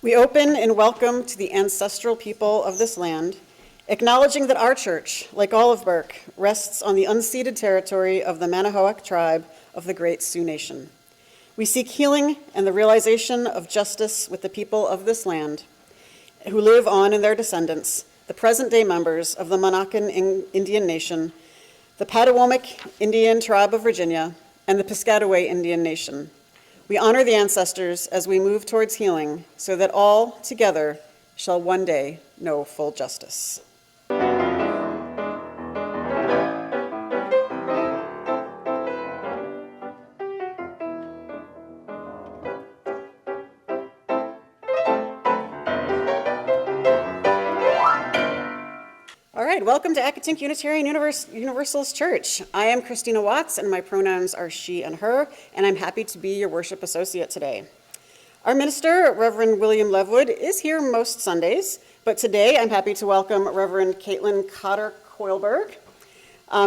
We open in welcome to the ancestral people of this land, acknowledging that our church, like all of Burke, rests on the unceded territory of the Manahoac tribe of the Great Sioux Nation. We seek healing and the realization of justice with the people of this land who live on in their descendants, the present-day members of the Monacan Indian Nation, the Patawomic Indian Tribe of Virginia, and the Piscataway Indian Nation. We honor the ancestors as we move towards healing so that all together shall one day know full justice. All right, welcome to Accotink Unitarian Universalist Church. I am Christina Watts, and my pronouns are she and her, and I'm happy to be your worship associate today. Our minister, Reverend William Levewood, is here most Sundays, but today I'm happy to welcome Reverend Caitlin Cotter Coillberg.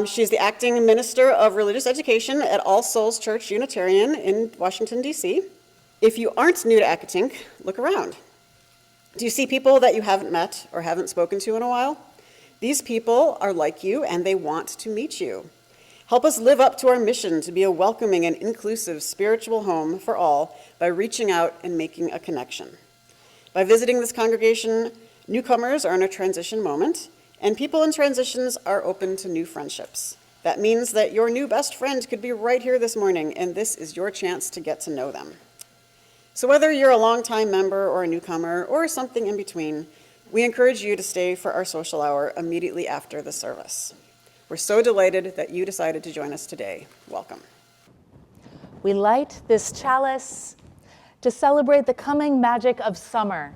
She's the acting minister of religious education at All Souls Church Unitarian in Washington, D.C. If you aren't new to Accotink, look around. Do you see people that you haven't met or haven't spoken to in a while? These people are like you, and they want to meet you. Help us live up to our mission to be a welcoming and inclusive spiritual home for all by reaching out and making a connection. By visiting this congregation, newcomers are in a transition moment, and people in transitions are open to new friendships. That means that your new best friend could be right here this morning, and this is your chance to get to know them. So whether you're a longtime member or a newcomer or something in between, we encourage you to stay for our social hour immediately after the service. We're so delighted that you decided to join us today. Welcome. We light this chalice to celebrate the coming magic of summer,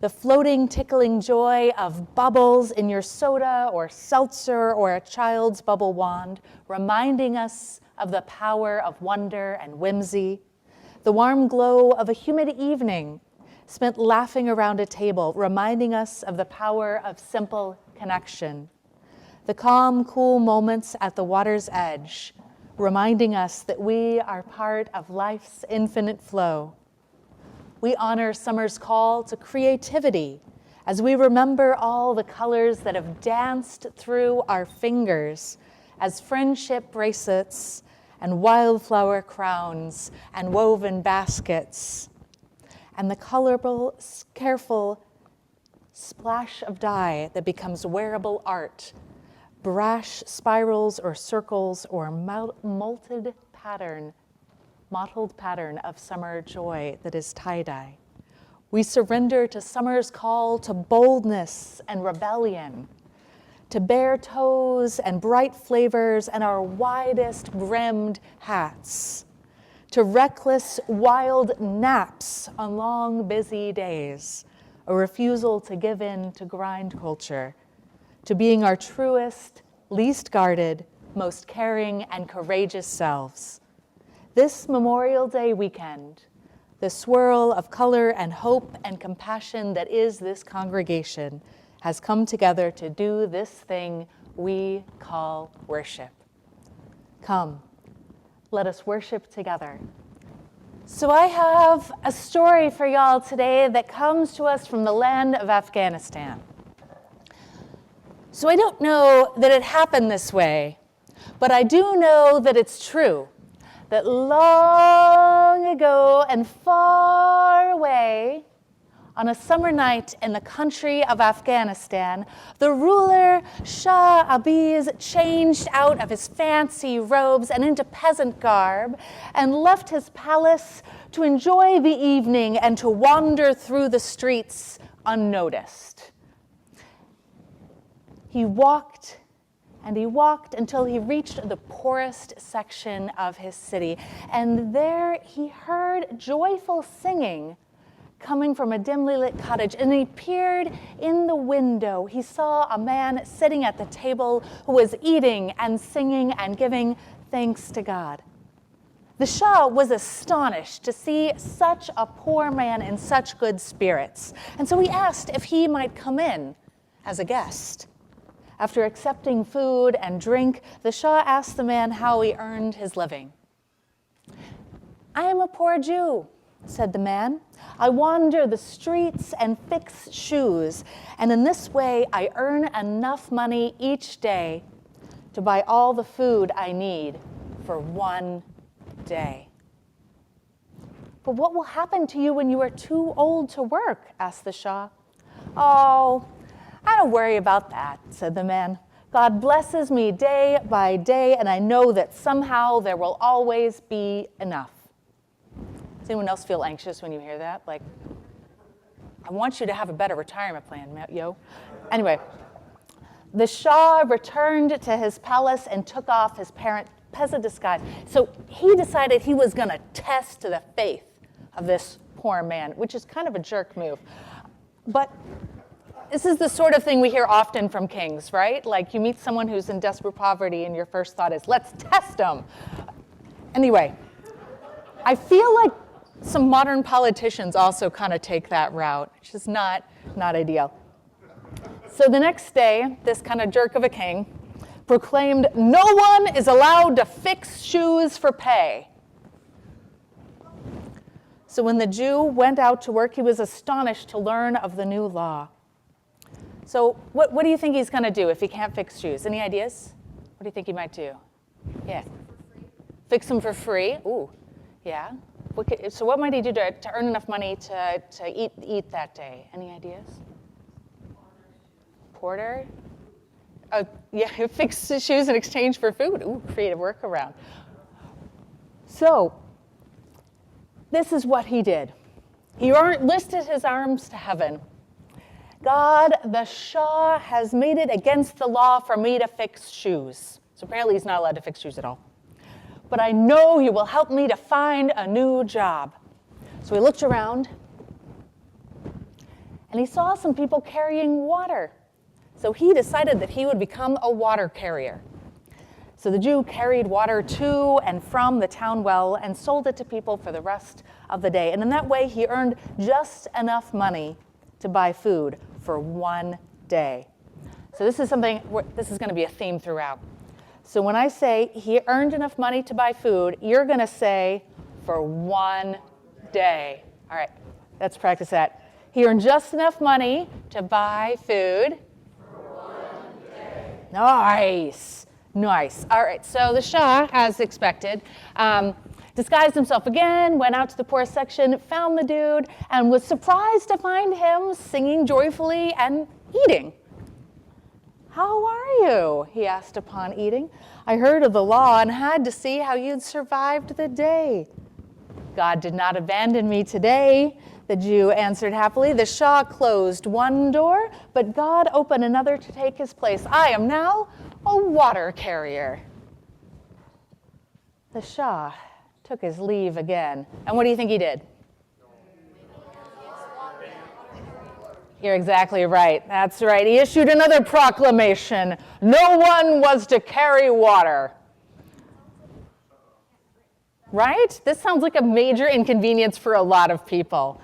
the floating, tickling joy of bubbles in your soda or seltzer or a child's bubble wand, reminding us of the power of wonder and whimsy, the warm glow of a humid evening spent laughing around a table, reminding us of the power of simple connection. The calm, cool moments at the water's edge, reminding us that we are part of life's infinite flow. We honor summer's call to creativity as we remember all the colors that have danced through our fingers as friendship bracelets and wildflower crowns and woven baskets, and the colorful, careful splash of dye that becomes wearable art, brash spirals or circles or mottled pattern of summer joy that is tie-dye. We surrender to summer's call to boldness and rebellion, to bare toes and bright flavors and our widest brimmed hats, to reckless, wild naps on long, busy days, a refusal to give in to grind culture, to being our truest, least guarded, most caring, and courageous selves. This Memorial Day weekend, the swirl of color and hope and compassion that is this congregation has come together to do this thing we call worship. Come. Let us worship together. So I have a story for y'all today that comes to us from the land of Afghanistan. So I don't know that it happened this way, but I do know that it's true, that long ago and far away, on a summer night in the country of Afghanistan, the ruler Shah Abiz changed out of his fancy robes and into peasant garb and left his palace to enjoy the evening and to wander through the streets unnoticed. He walked and he walked until he reached the poorest section of his city, and there he heard joyful singing coming from a dimly lit cottage, and he peered in the window. He saw a man sitting at the table who was eating and singing and giving thanks to God. The Shah was astonished to see such a poor man in such good spirits, and so he asked if he might come in as a guest. After accepting food and drink, the Shah asked the man how he earned his living. "I am a poor Jew," said the man. I wander the streets and fix shoes, and in this way I earn enough money each day to buy all the food I need for one day. But what will happen to you when you are too old to work? Asked the Shah. Oh, I don't worry about that, said the man. God blesses me day by day, and I know that somehow there will always be enough. Does anyone else feel anxious when you hear that? Like, I want you to have a better retirement plan, yo. Anyway, the Shah returned to his palace and took off his peasant disguise. So he decided he was going to test the faith of this poor man, which is kind of a jerk move. But this is the sort of thing we hear often from kings, right? Like you meet someone who's in desperate poverty and your first thought is, let's test them. Anyway, I feel like some modern politicians also kind of take that route, which is not ideal. So the next day, this kind of jerk of a king proclaimed, no one is allowed to fix shoes for pay. So when the Jew went out to work, he was astonished to learn of the new law. So what do you think he's going to do if he can't fix shoes? Any ideas? What do you think he might do? Yeah. Fix them for free. Ooh, yeah. So what might he do to earn enough money to eat that day? Any ideas? Porter? Yeah, fix the shoes in exchange for food. Ooh, creative workaround. So this is what he did. He listed his arms to heaven. God, the Shah has made it against the law for me to fix shoes. So apparently he's not allowed to fix shoes at all. But I know you will help me to find a new job. So he looked around, and he saw some people carrying water. So he decided that he would become a water carrier. So the Jew carried water to and from the town well and sold it to people for the rest of the day. And in that way, he earned just enough money to buy food for one day. So this is going to be a theme throughout. So when I say he earned enough money to buy food, you're going to say for one day. All right, let's practice that. He earned just enough money to buy food. For one day. Nice. All right, so the Shah, as expected, disguised himself again, went out to the poor section, found the dude, and was surprised to find him singing joyfully and eating. How are you? He asked upon eating. I heard of the law and had to see how you'd survived the day. God did not abandon me today, the Jew answered happily. The Shah closed one door, but God opened another to take his place. I am now a water carrier. The Shah took his leave again. And what do you think he did? You're exactly right. That's right. He issued another proclamation. No one was to carry water. Right? This sounds like a major inconvenience for a lot of people.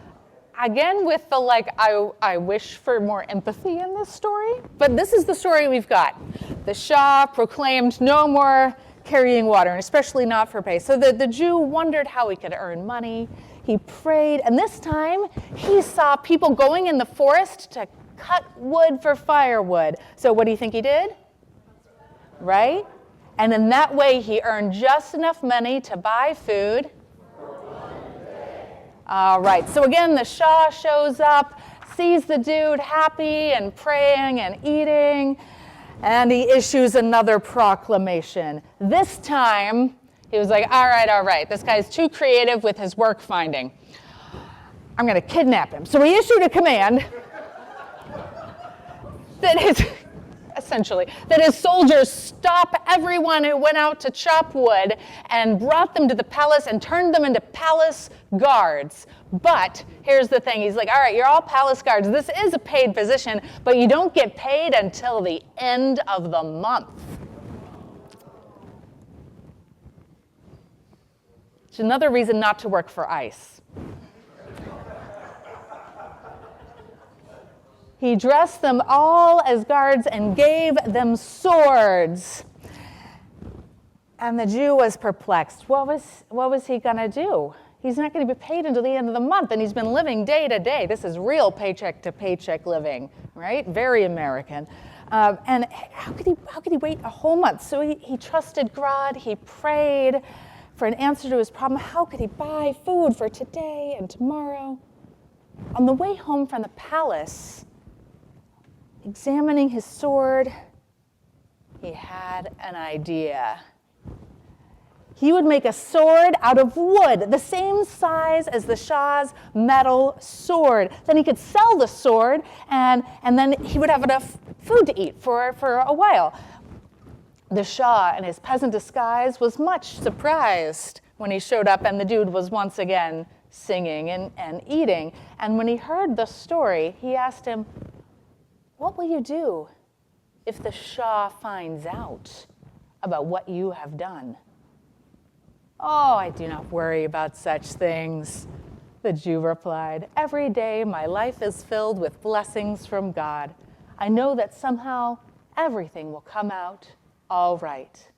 Again, with the I wish for more empathy in this story. But this is the story we've got. The Shah proclaimed no more carrying water, and especially not for pay. So the Jew wondered how he could earn money. He prayed, and this time he saw people going in the forest to cut wood for firewood. So what do you think he did? Right? And in that way, he earned just enough money to buy food. All right, so again, the Shah shows up, sees the dude happy and praying and eating, and he issues another proclamation. This time, he was like, all right, this guy's too creative with his work finding. I'm going to kidnap him. So he issued a command that his soldiers stop everyone who went out to chop wood and brought them to the palace and turned them into palace guards. But here's the thing. He's like, all right, you're all palace guards. This is a paid position, but you don't get paid until the end of the month. It's another reason not to work for ICE. He dressed them all as guards and gave them swords. And the Jew was perplexed. What was he going to do? He's not going to be paid until the end of the month, and he's been living day to day. This is real paycheck to paycheck living, right? Very American. And how could he wait a whole month? So he trusted God. He prayed for an answer to his problem. How could he buy food for today and tomorrow? On the way home from the palace, examining his sword, he had an idea. He would make a sword out of wood, the same size as the Shah's metal sword. Then he could sell the sword, and then he would have enough food to eat for a while. The Shah, in his peasant disguise, was much surprised when he showed up and the dude was once again singing and eating. And when he heard the story, he asked him, "What will you do if the Shah finds out about what you have done?" "Oh, I do not worry about such things," the Jew replied. "Every day my life is filled with blessings from God. I know that somehow everything will come out all right."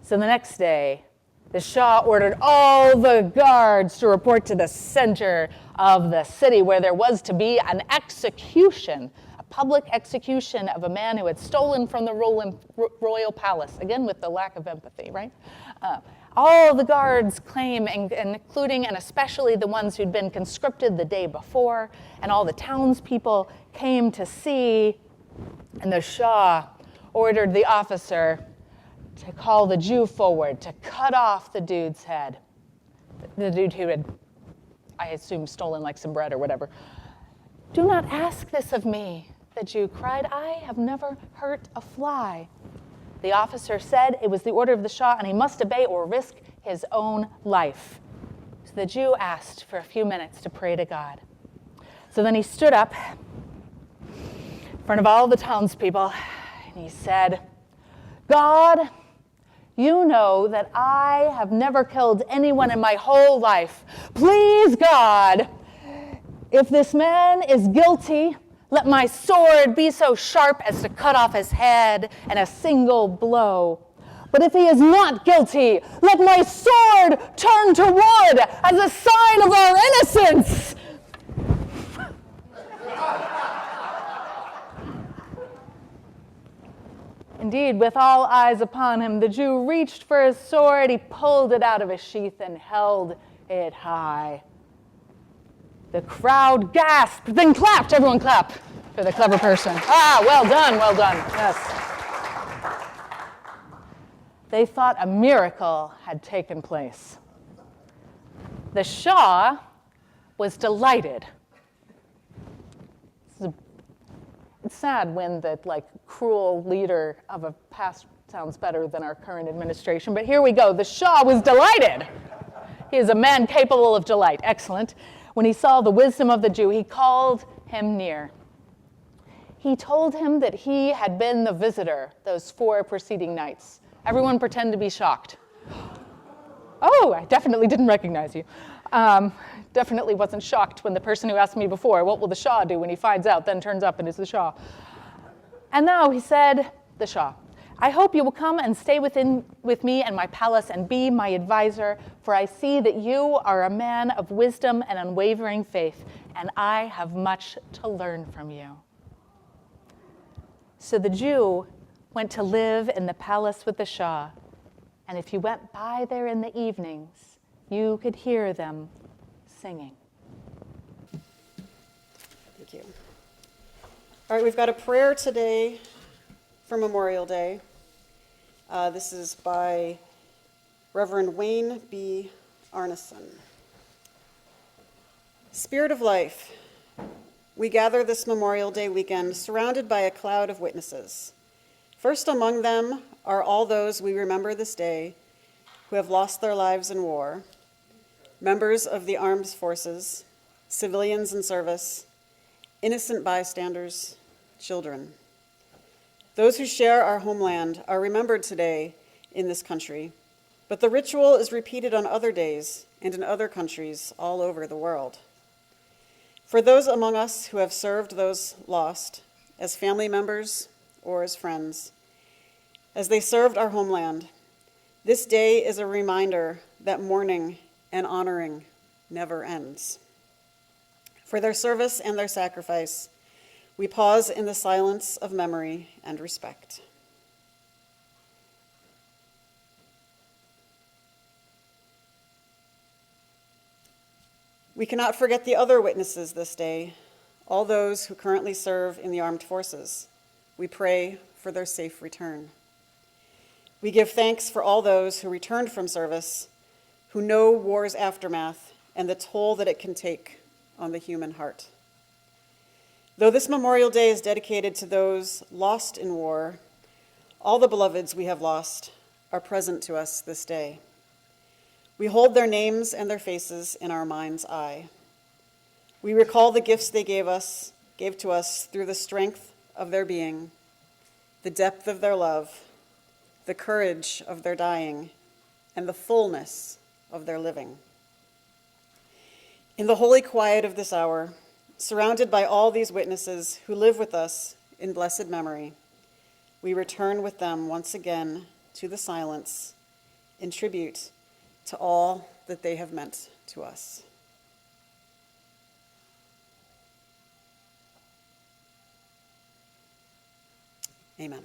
So the next day, the Shah ordered all the guards to report to the center of the city where there was to be an execution, a public execution of a man who had stolen from the royal palace. Again, with the lack of empathy, right? All the guards claim, including and especially the ones who'd been conscripted the day before, and all the townspeople came to see, and the Shah ordered the officer to call the Jew forward to cut off the dude's head. The dude who had, I assume, stolen like some bread or whatever. "Do not ask this of me," the Jew cried. "I have never hurt a fly." The officer said it was the order of the Shah and he must obey or risk his own life. So the Jew asked for a few minutes to pray to God. So then he stood up in front of all the townspeople and he said, "God, you know that I have never killed anyone in my whole life. Please, God, if this man is guilty, let my sword be so sharp as to cut off his head in a single blow. But if he is not guilty, let my sword turn to wood as a sign of our innocence." Indeed, with all eyes upon him, the Jew reached for his sword, he pulled it out of his sheath and held it high. The crowd gasped, then clapped. Everyone clap for the clever person. Ah, well done, yes. They thought a miracle had taken place. The Shah was delighted. It's sad when the cruel leader of a past sounds better than our current administration, but here we go. The Shah was delighted. He is a man capable of delight. Excellent. When he saw the wisdom of the Jew, he called him near. He told him that he had been the visitor those 4 preceding nights. Everyone pretend to be shocked. "Oh, I definitely didn't recognize you." Definitely wasn't shocked when the person who asked me before, "What will the Shah do when he finds out?" then turns up and is the Shah. And now he said, the Shah, "I hope you will come and stay with me in my palace and be my advisor, for I see that you are a man of wisdom and unwavering faith, and I have much to learn from you." So the Jew went to live in the palace with the Shah, and if you went by there in the evenings, you could hear them singing. Thank you. All right, we've got a prayer today for Memorial Day. This is by Reverend Wayne B. Arneson. Spirit of life, we gather this Memorial Day weekend surrounded by a cloud of witnesses. First among them are all those we remember this day who have lost their lives in war, members of the armed forces, civilians in service, innocent bystanders, children. Those who share our homeland are remembered today in this country, but the ritual is repeated on other days and in other countries all over the world. For those among us who have served those lost, as family members or as friends, as they served our homeland, This day is a reminder that mourning and honoring never ends. For their service and their sacrifice, we pause in the silence of memory and respect. We cannot forget the other witnesses this day, all those who currently serve in the armed forces. We pray for their safe return. We give thanks for all those who returned from service, who know war's aftermath and the toll that it can take on the human heart. Though this Memorial Day is dedicated to those lost in war, all the beloveds we have lost are present to us this day. We hold their names and their faces in our mind's eye. We recall the gifts they gave to us through the strength of their being, the depth of their love, the courage of their dying, and the fullness of their living. In the holy quiet of this hour, surrounded by all these witnesses who live with us in blessed memory, we return with them once again to the silence in tribute to all that they have meant to us. Amen.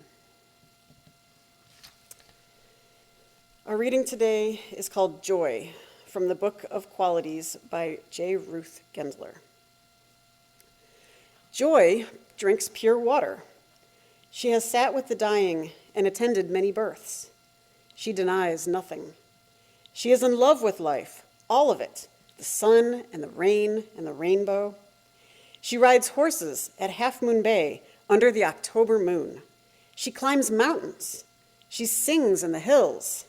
Our reading today is called Joy, from the Book of Qualities by J. Ruth Gendler. Joy drinks pure water. She has sat with the dying and attended many births. She denies nothing. She is in love with life, all of it, the sun and the rain and the rainbow. She rides horses at Half Moon Bay under the October moon. She climbs mountains. She sings in the hills.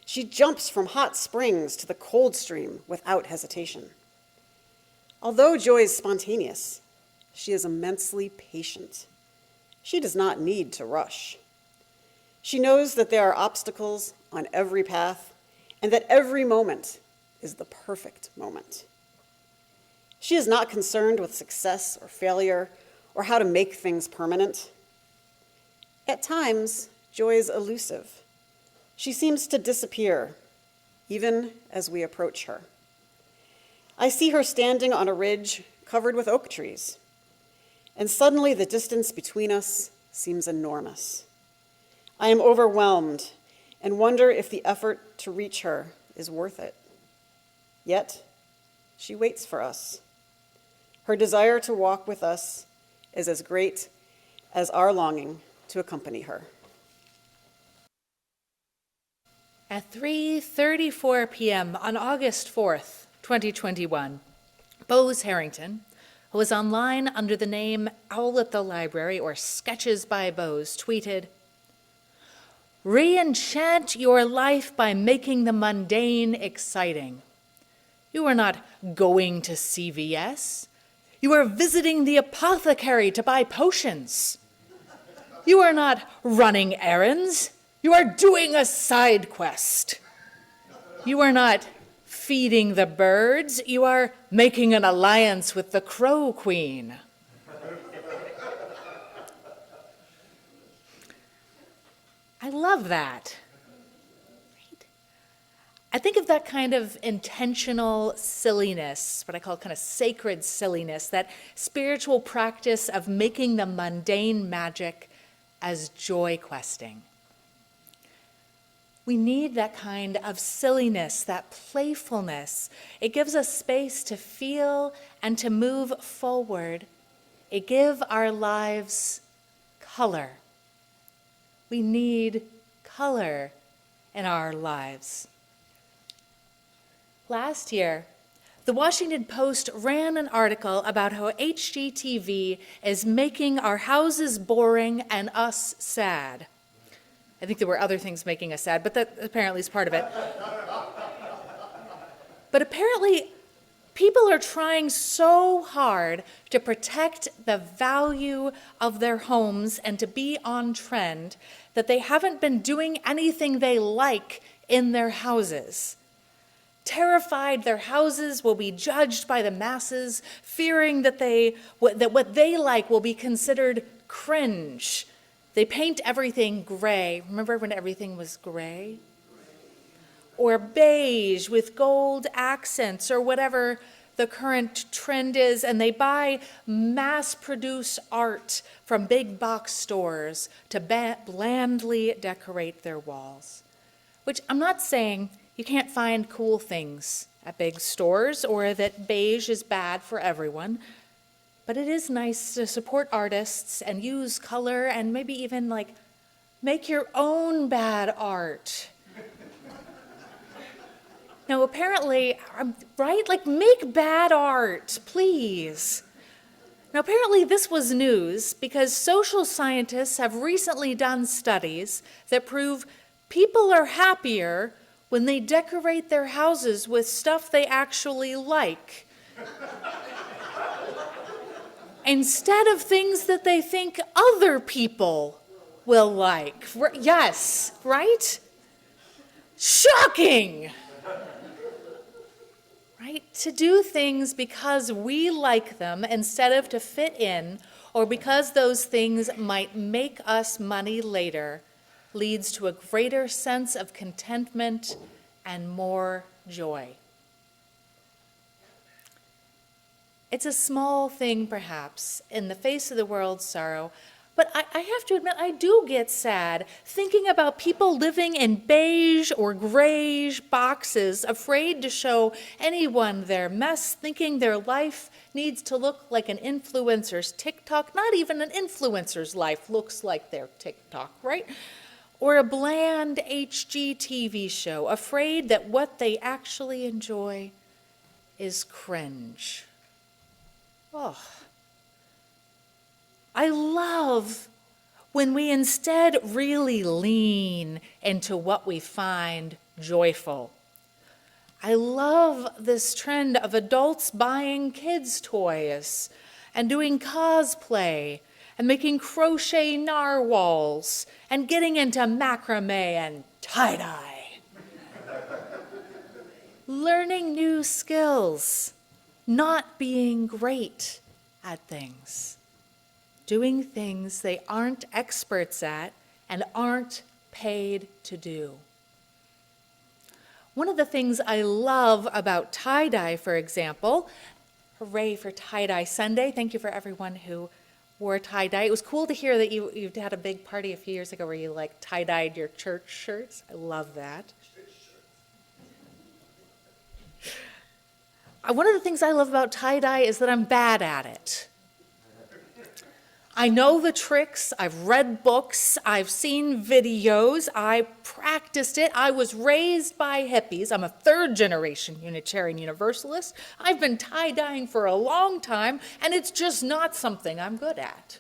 She jumps from hot springs to the cold stream without hesitation. Although joy is spontaneous, she is immensely patient. She does not need to rush. She knows that there are obstacles on every path and that every moment is the perfect moment. She is not concerned with success or failure or how to make things permanent. At times, joy is elusive. She seems to disappear, even as we approach her. I see her standing on a ridge covered with oak trees, and suddenly the distance between us seems enormous. I am overwhelmed and wonder if the effort to reach her is worth it. Yet, she waits for us. Her desire to walk with us is as great as our longing to accompany her. At 3:34 p.m. on August 4th, 2021, Bose Harrington, who was online under the name Owl at the Library or Sketches by Bose, tweeted, "Re-enchant your life by making the mundane exciting. You are not going to CVS. You are visiting the apothecary to buy potions. You are not running errands. You are doing a side quest. You are not feeding the birds. You are making an alliance with the Crow Queen." I love that. Right? I think of that kind of intentional silliness, what I call kind of sacred silliness, that spiritual practice of making the mundane magic as joy questing. We need that kind of silliness, that playfulness. It gives us space to feel and to move forward. It gives our lives color. We need color in our lives. Last year, the Washington Post ran an article about how HGTV is making our houses boring and us sad. I think there were other things making us sad, but that apparently is part of it. But apparently, people are trying so hard to protect the value of their homes and to be on trend that they haven't been doing anything they like in their houses. Terrified their houses will be judged by the masses, fearing that what they like will be considered cringe. They paint everything gray. Remember when everything was gray? or beige with gold accents or whatever the current trend is, and they buy mass-produced art from big box stores to blandly decorate their walls. Which I'm not saying you can't find cool things at big stores or that beige is bad for everyone, but it is nice to support artists and use color and maybe even like make your own bad art. Now, apparently, right? Like, make bad art, please. Now, apparently, this was news because social scientists have recently done studies that prove people are happier when they decorate their houses with stuff they actually like, instead of things that they think other people will like. Yes, right? Shocking! Right? To do things because we like them instead of to fit in, or because those things might make us money later, leads to a greater sense of contentment and more joy. It's a small thing, perhaps, in the face of the world's sorrow, but I have to admit, I do get sad thinking about people living in beige or grayish boxes, afraid to show anyone their mess, thinking their life needs to look like an influencer's TikTok. Not even an influencer's life looks like their TikTok, right? Or a bland HGTV show, afraid that what they actually enjoy is cringe. Oh. I love when we instead really lean into what we find joyful. I love this trend of adults buying kids' toys and doing cosplay and making crochet narwhals and getting into macrame and tie-dye. Learning new skills, not being great at things. Doing things they aren't experts at and aren't paid to do. One of the things I love about tie-dye, for example, hooray for Tie-Dye Sunday. Thank you for everyone who wore tie-dye. It was cool to hear that you had a big party a few years ago where you like tie-dyed your church shirts. I love that. One of the things I love about tie-dye is that I'm bad at it. I know the tricks, I've read books, I've seen videos, I practiced it. I was raised by hippies. I'm a third-generation Unitarian Universalist. I've been tie-dyeing for a long time, and it's just not something I'm good at.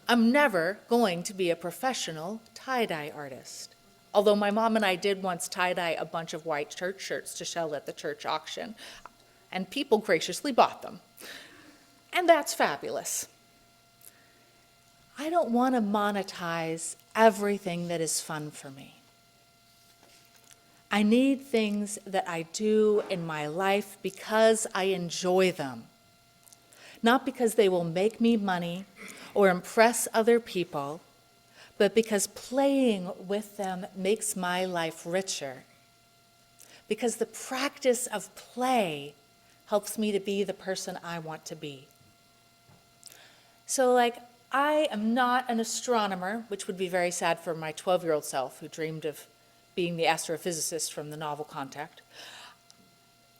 I'm never going to be a professional tie-dye artist. Although my mom and I did once tie-dye a bunch of white church shirts to sell at the church auction, and people graciously bought them. And that's fabulous. I don't want to monetize everything that is fun for me. I need things that I do in my life because I enjoy them, not because they will make me money or impress other people, but because playing with them makes my life richer, because the practice of play helps me to be the person I want to be. So I am not an astronomer, which would be very sad for my 12-year-old self who dreamed of being the astrophysicist from the novel Contact.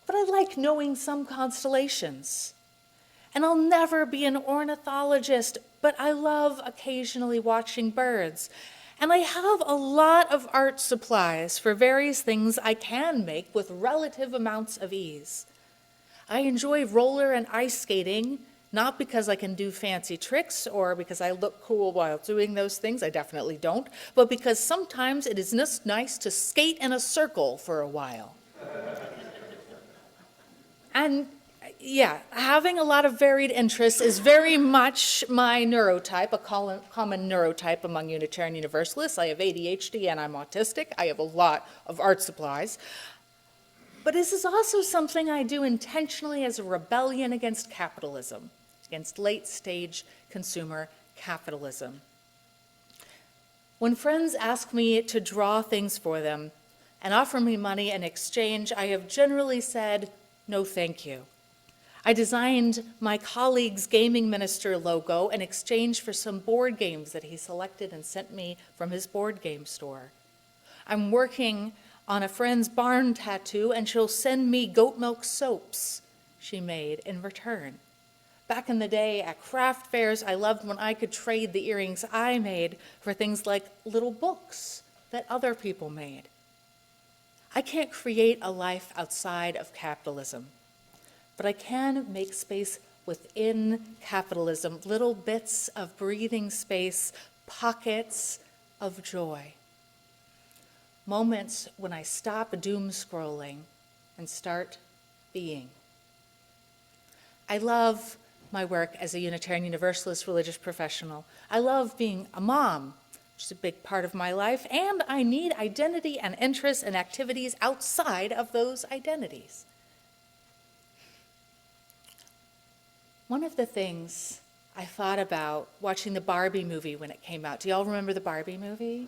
But I like knowing some constellations. And I'll never be an ornithologist, but I love occasionally watching birds. And I have a lot of art supplies for various things I can make with relative amounts of ease. I enjoy roller and ice skating, not because I can do fancy tricks or because I look cool while doing those things, I definitely don't, but because sometimes it is just nice to skate in a circle for a while. And yeah, having a lot of varied interests is very much my neurotype, a common neurotype among Unitarian Universalists. I have ADHD and I'm autistic. I have a lot of art supplies. But this is also something I do intentionally as a rebellion against capitalism, against late-stage consumer capitalism. When friends ask me to draw things for them, and offer me money in exchange, I have generally said, no thank you. I designed my colleague's gaming minister logo in exchange for some board games that he selected and sent me from his board game store. I'm working on a friend's barn tattoo, and she'll send me goat milk soaps she made in return. Back in the day at craft fairs, I loved when I could trade the earrings I made for things like little books that other people made. I can't create a life outside of capitalism, but I can make space within capitalism, little bits of breathing space, pockets of joy. Moments when I stop doom scrolling and start being. I love my work as a Unitarian Universalist religious professional. I love being a mom, which is a big part of my life, and I need identity and interests and activities outside of those identities. One of the things I thought about watching the Barbie movie when it came out, do y'all remember the Barbie movie?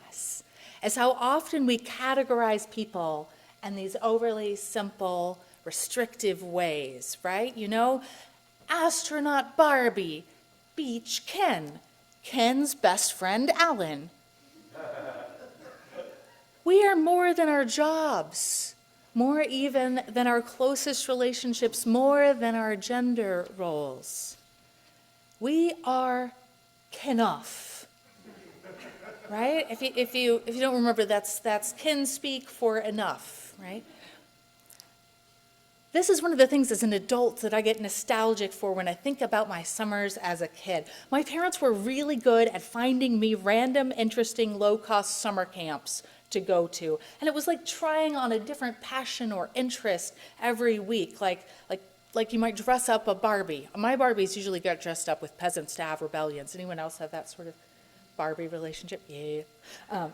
Yes. Is how often we categorize people in these overly simple, restrictive ways, right? You know, astronaut Barbie, beach Ken, Ken's best friend Alan. We are more than our jobs, more even than our closest relationships, more than our gender roles. We are Kenough, right? If you don't remember, that's kin speak for enough, right? This is one of the things as an adult that I get nostalgic for when I think about my summers as a kid. My parents were really good at finding me random, interesting, low-cost summer camps to go to. And it was like trying on a different passion or interest every week, like you might dress up a Barbie. My Barbies usually got dressed up with peasants to have rebellions. Anyone else have that sort of Barbie relationship? Yeah.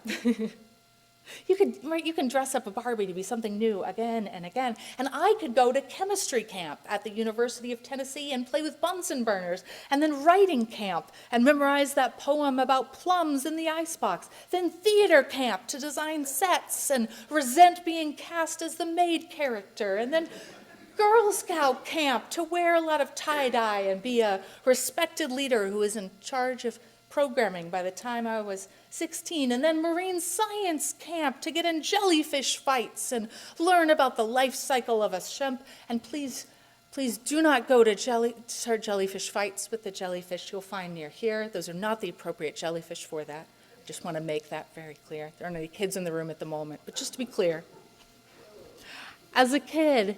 You can dress up a Barbie to be something new again and again. And I could go to chemistry camp at the University of Tennessee and play with Bunsen burners, and then writing camp and memorize that poem about plums in the icebox. Then theater camp to design sets and resent being cast as the maid character. And then Girl Scout camp to wear a lot of tie-dye and be a respected leader who is in charge of programming by the time I was 16, and then marine science camp to get in jellyfish fights and learn about the life cycle of a shrimp. And please do not go to start jellyfish fights with the jellyfish you'll find near here. Those are not the appropriate jellyfish for that. Just want to make that very clear. There aren't any kids in the room at the moment, but just to be clear. As a kid,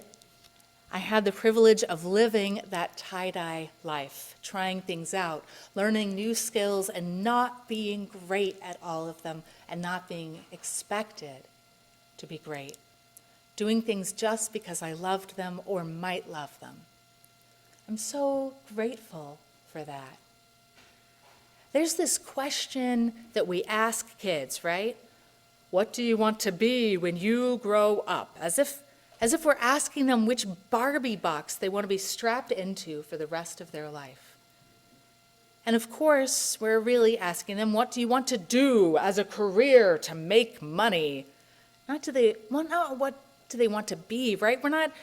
I had the privilege of living that tie-dye life, trying things out, learning new skills, and not being great at all of them, and not being expected to be great. Doing things just because I loved them or might love them. I'm so grateful for that. There's this question that we ask kids, right? What do you want to be when you grow up? As if we're asking them which Barbie box they want to be strapped into for the rest of their life. And of course, we're really asking them, what do you want to do as a career to make money? Not what do they want to be, right? We're not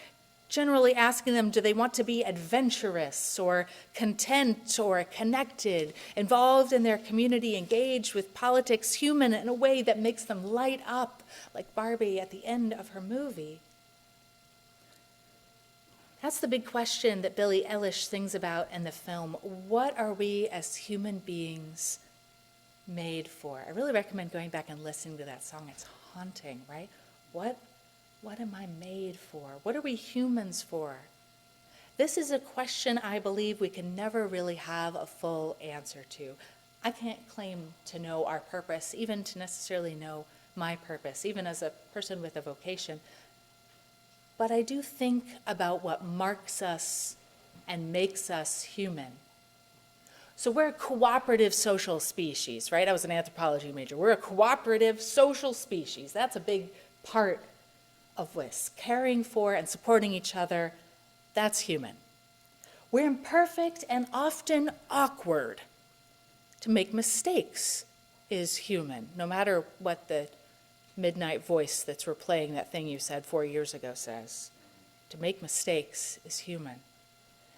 generally asking them, do they want to be adventurous or content or connected, involved in their community, engaged with politics, human in a way that makes them light up like Barbie at the end of her movie. That's the big question that Billie Eilish sings about in the film. What are we as human beings made for? I really recommend going back and listening to that song. It's haunting, right? What am I made for? What are we humans for? This is a question I believe we can never really have a full answer to. I can't claim to know our purpose, even to necessarily know my purpose, even as a person with a vocation. But I do think about what marks us and makes us human. So we're a cooperative social species, right? I was an anthropology major. We're a cooperative social species. That's a big part of this. Caring for and supporting each other, that's human. We're imperfect and often awkward. To make mistakes is human, no matter what the midnight voice that's replaying that thing you said 4 years ago says. To make mistakes is human.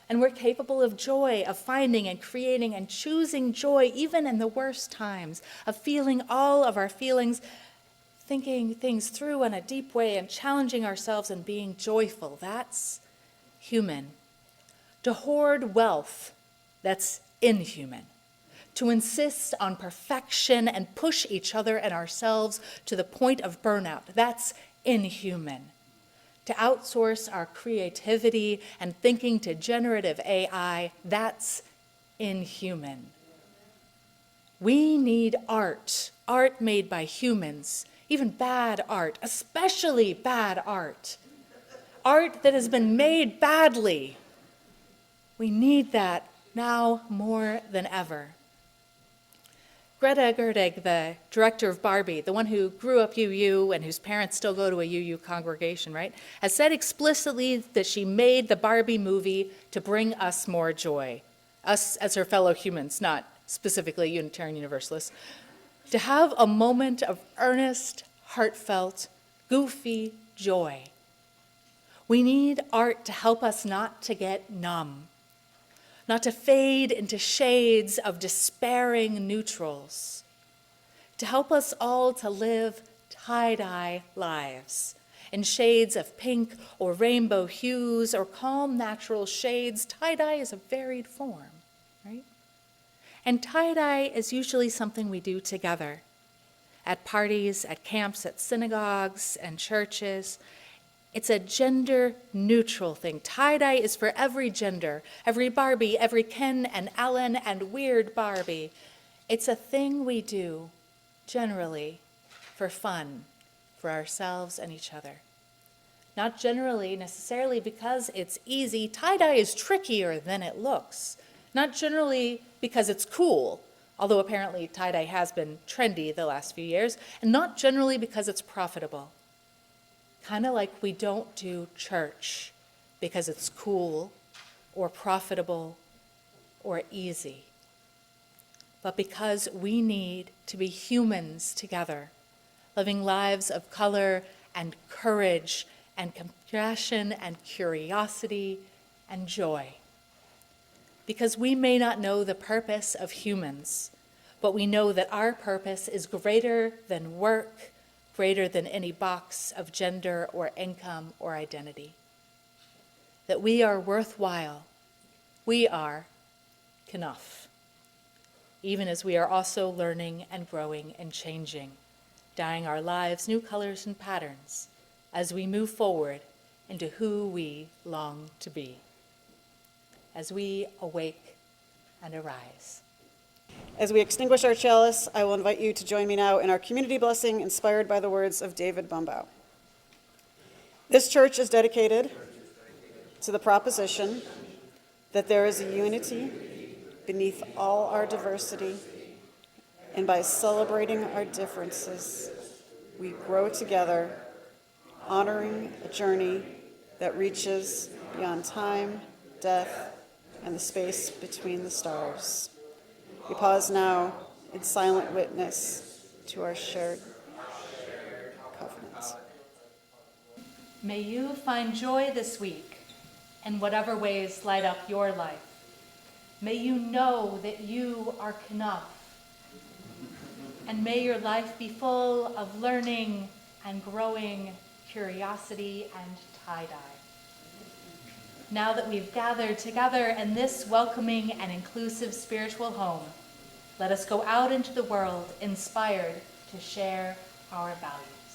And we're capable of joy, of finding and creating and choosing joy even in the worst times, of feeling all of our feelings, thinking things through in a deep way and challenging ourselves and being joyful. That's human. To hoard wealth, that's inhuman. To insist on perfection and push each other and ourselves to the point of burnout, that's inhuman. To outsource our creativity and thinking to generative AI, that's inhuman. We need art made by humans, even bad art, especially bad art that has been made badly. We need that now more than ever. Greta Gerwig, the director of Barbie, the one who grew up UU and whose parents still go to a UU congregation, right, has said explicitly that she made the Barbie movie to bring us more joy, us as her fellow humans, not specifically Unitarian Universalists, to have a moment of earnest, heartfelt, goofy joy. We need art to help us not to get numb, not to fade into shades of despairing neutrals, to help us all to live tie-dye lives in shades of pink or rainbow hues or calm natural shades. Tie-dye is a varied form, right? And tie-dye is usually something we do together at parties, at camps, at synagogues and churches. It's a gender-neutral thing. Tie-dye is for every gender, every Barbie, every Ken and Ellen and weird Barbie. It's a thing we do, generally, for fun, for ourselves and each other. Not generally necessarily because it's easy. Tie-dye is trickier than it looks. Not generally because it's cool, although apparently tie-dye has been trendy the last few years, and not generally because it's profitable. Kind of like we don't do church because it's cool or profitable or easy, but because we need to be humans together, living lives of color and courage and compassion and curiosity and joy. Because we may not know the purpose of humans, but we know that our purpose is greater than work, greater than any box of gender or income or identity. That we are worthwhile. We are enough. Even as we are also learning and growing and changing, dyeing our lives new colors and patterns as we move forward into who we long to be. As we awake and arise. As we extinguish our chalice, I will invite you to join me now in our community blessing inspired by the words of David Bumbaugh. This church is dedicated to the proposition that there is a unity beneath all our diversity, and by celebrating our differences, we grow together, honoring a journey that reaches beyond time, death, and the space between the stars. We pause now in silent witness to our shared covenant. May you find joy this week in whatever ways light up your life. May you know that you are enough. And may your life be full of learning and growing curiosity and tie-dye. Now that we've gathered together in this welcoming and inclusive spiritual home, let us go out into the world inspired to share our values.